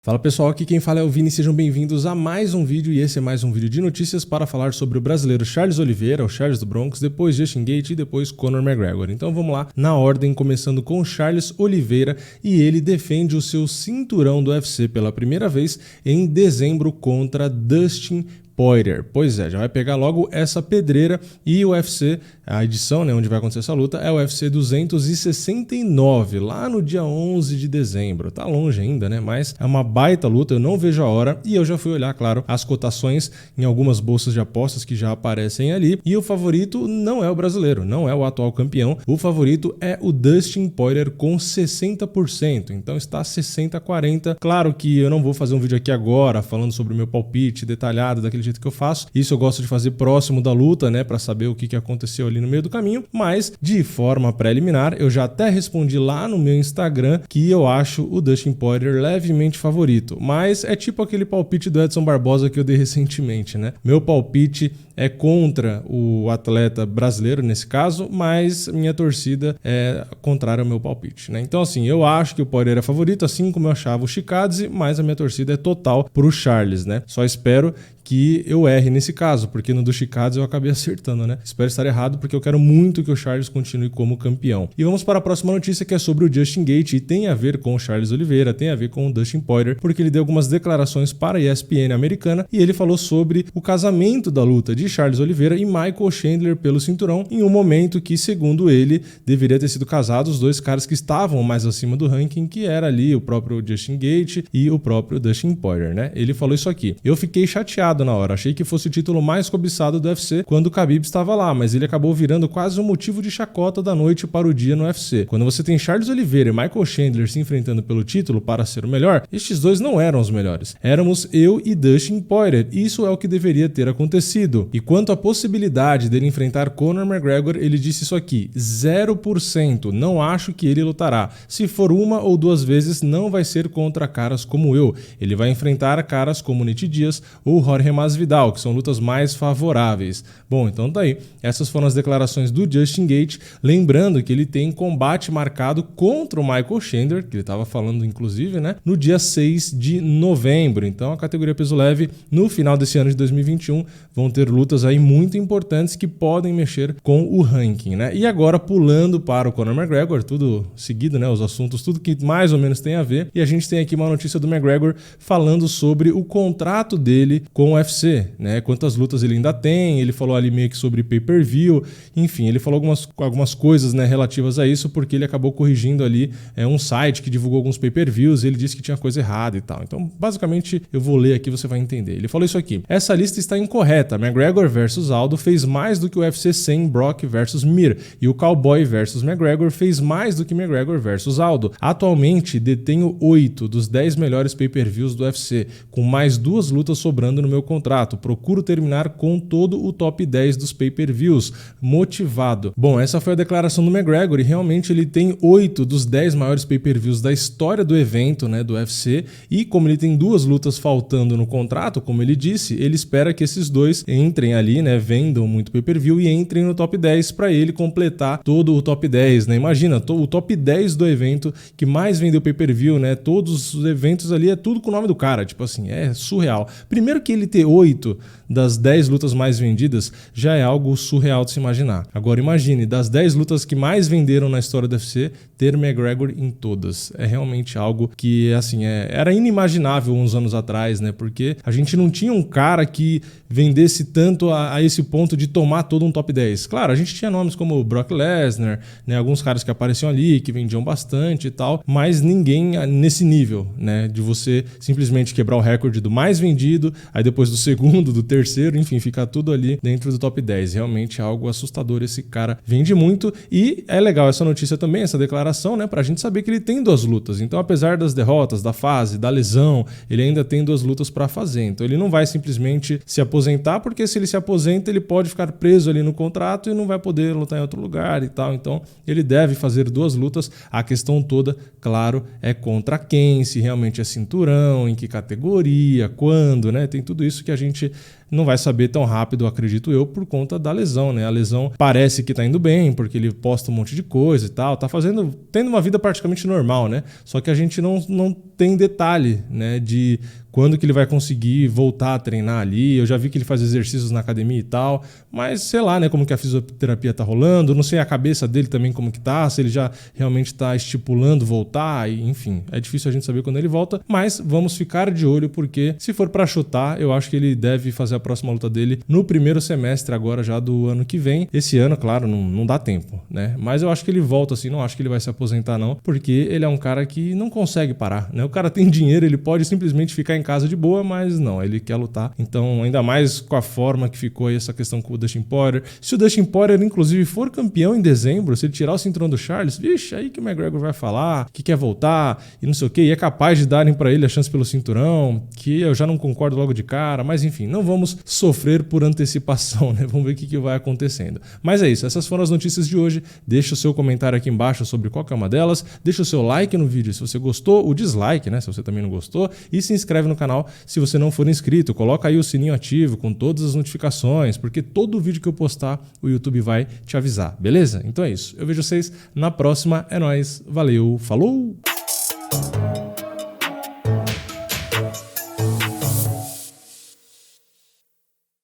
Fala pessoal, aqui quem fala é o Vini, sejam bem-vindos a mais um vídeo e esse é mais um vídeo de notícias para falar sobre o brasileiro Charles Oliveira, o Charles do Bronx, depois Justin Gaethje e depois Conor McGregor. Então vamos lá, na ordem, começando com Charles Oliveira e ele defende o seu cinturão do UFC pela primeira vez em dezembro contra Dustin Poirier. Pois é, já vai pegar logo essa pedreira e o UFC, a edição, né, onde vai acontecer essa luta, é o UFC 269, lá no dia 11 de dezembro. Tá longe ainda, né, mas é uma baita luta, eu não vejo a hora e eu já fui olhar, claro, as cotações em algumas bolsas de apostas que já aparecem ali e o favorito não é o brasileiro, não é o atual campeão, o favorito é o Dustin Poirier com 60%, então está 60-40. Claro que eu não vou fazer um vídeo aqui agora falando sobre o meu palpite detalhado daquele jeito que eu faço. Isso eu gosto de fazer próximo da luta, né, para saber o que aconteceu ali no meio do caminho, mas de forma preliminar, eu já até respondi lá no meu Instagram que eu acho o Dustin Poirier levemente favorito, mas é tipo aquele palpite do Edson Barbosa que eu dei recentemente, né? Meu palpite é contra o atleta brasileiro nesse caso, mas minha torcida é contrária ao meu palpite, né? Então assim, eu acho que o Poirier é favorito, assim como eu achava o Chikadze, mas a minha torcida é total pro Charles, né? Só espero que eu erre nesse caso, porque no do Chikadze eu acabei acertando, né? Espero estar errado, porque eu quero muito que o Charles continue como campeão. E vamos para a próxima notícia, que é sobre o Justin Gaethje, e tem a ver com o Charles Oliveira, tem a ver com o Dustin Poirier, porque ele deu algumas declarações para a ESPN americana, e ele falou sobre o casamento da luta de Charles Oliveira e Michael Chandler pelo cinturão, em um momento que, segundo ele, deveria ter sido casado os dois caras que estavam mais acima do ranking, que era ali o próprio Justin Gaethje e o próprio Dustin Poirier, né? Ele falou isso aqui: eu fiquei chateado na hora, achei que fosse o título mais cobiçado do UFC quando o Khabib estava lá, mas ele acabou virando quase um motivo de chacota da noite para o dia no UFC. Quando você tem Charles Oliveira e Michael Chandler se enfrentando pelo título para ser o melhor, estes dois não eram os melhores. Éramos eu e Dustin Poirier, e isso é o que deveria ter acontecido. E quanto à possibilidade dele enfrentar Conor McGregor, ele disse isso aqui: 0%, não acho que ele lutará. Se for uma ou duas vezes, não vai ser contra caras como eu. Ele vai enfrentar caras como Nate Diaz ou Jorge Masvidal, que são lutas mais favoráveis. Bom, então tá aí. Essas foram as declarações do Justin Gaethje, lembrando que ele tem combate marcado contra o Michael Chandler, que ele estava falando inclusive, né, no dia 6 de novembro. Então a categoria peso leve, no final desse ano de 2021, vão ter lutas aí muito importantes que podem mexer com o ranking, né? E agora pulando para o Conor McGregor, tudo seguido, né, os assuntos, tudo que mais ou menos tem a ver, e a gente tem aqui uma notícia do McGregor falando sobre o contrato dele com o UFC, né? Quantas lutas ele ainda tem, ele falou ali meio que sobre pay-per-view, enfim, ele falou algumas coisas, né, relativas a isso, porque ele acabou corrigindo ali um site que divulgou alguns pay-per-views, ele disse que tinha coisa errada e tal. Então, basicamente, eu vou ler aqui, você vai entender. Ele falou isso aqui: essa lista está incorreta, McGregor versus Aldo fez mais do que o UFC 100 Brock versus Mir, e o Cowboy versus McGregor fez mais do que McGregor versus Aldo. Atualmente, detenho 8 dos 10 melhores pay-per-views do UFC, com mais 2 lutas sobrando no meu contrato. Procuro terminar com todo o top 10 dos pay-per-views. Motivado. Bom, essa foi a declaração do McGregor e realmente ele tem 8 dos 10 maiores pay-per-views da história do evento, né, do UFC, e como ele tem 2 lutas faltando no contrato, como ele disse, ele espera que esses dois entrem ali, né, vendam muito pay-per-view e entrem no top 10 para ele completar todo o top 10, né? Imagina, o top 10 do evento que mais vendeu pay-per-view, né? Todos os eventos ali é tudo com o nome do cara, tipo assim, é surreal. Primeiro que ele ter 8 das 10 lutas mais vendidas já é algo surreal de se imaginar. Agora imagine, das 10 lutas que mais venderam na história do UFC, ter McGregor em todas. É realmente algo que, assim, era inimaginável uns anos atrás, né? Porque a gente não tinha um cara que vendesse tanto a esse ponto de tomar todo um top 10. Claro, a gente tinha nomes como o Brock Lesnar, né? Alguns caras que apareciam ali, que vendiam bastante e tal, mas ninguém nesse nível, né? De você simplesmente quebrar o recorde do mais vendido, aí depois do segundo, do terceiro, enfim, ficar tudo ali dentro do top 10. Realmente é algo assustador, esse cara vende muito e é legal essa notícia também, essa declaração, né? Pra gente saber que ele tem 2 lutas. Então, apesar das derrotas, da fase, da lesão, ele ainda tem 2 lutas pra fazer. Então, ele não vai simplesmente se aposentar, porque se ele se aposenta, ele pode ficar preso ali no contrato e não vai poder lutar em outro lugar e tal. Então, ele deve fazer 2 lutas. A questão toda, claro, é contra quem, se realmente é cinturão, em que categoria, quando, né? Tem tudo isso que a gente não vai saber tão rápido, acredito eu, por conta da lesão, né? A lesão parece que tá indo bem, porque ele posta um monte de coisa e tal, tá tendo uma vida praticamente normal, né? Só que a gente não tem detalhe, né, de quando que ele vai conseguir voltar a treinar ali. Eu já vi que ele faz exercícios na academia e tal, mas sei lá, né, como que a fisioterapia tá rolando, não sei a cabeça dele também como que tá, se ele já realmente tá estipulando voltar, e, enfim, é difícil a gente saber quando ele volta, mas vamos ficar de olho, porque se for pra chutar, eu acho que ele deve fazer a próxima luta dele no primeiro semestre agora já do ano que vem. Esse ano, claro, não dá tempo, né, mas eu acho que ele volta assim, não acho que ele vai se aposentar não, porque ele é um cara que não consegue parar, né, o cara tem dinheiro, ele pode simplesmente ficar em casa de boa, mas não, ele quer lutar. Então, ainda mais com a forma que ficou aí essa questão com o Dustin Poirier. Se o Dustin Poirier, inclusive, for campeão em dezembro, se ele tirar o cinturão do Charles, vixe, aí que o McGregor vai falar que quer voltar e não sei o que, e é capaz de darem pra ele a chance pelo cinturão, que eu já não concordo logo de cara, mas enfim, não vamos sofrer por antecipação, né? Vamos ver o que vai acontecendo. Mas é isso, essas foram as notícias de hoje. Deixa o seu comentário aqui embaixo sobre qual que é uma delas, deixa o seu like no vídeo se você gostou, o dislike, né, se você também não gostou, e se inscreve no canal se você não for inscrito. Coloca aí o sininho ativo com todas as notificações, porque todo vídeo que eu postar, o YouTube vai te avisar, beleza? Então é isso. Eu vejo vocês na próxima. É nóis. Valeu. Falou!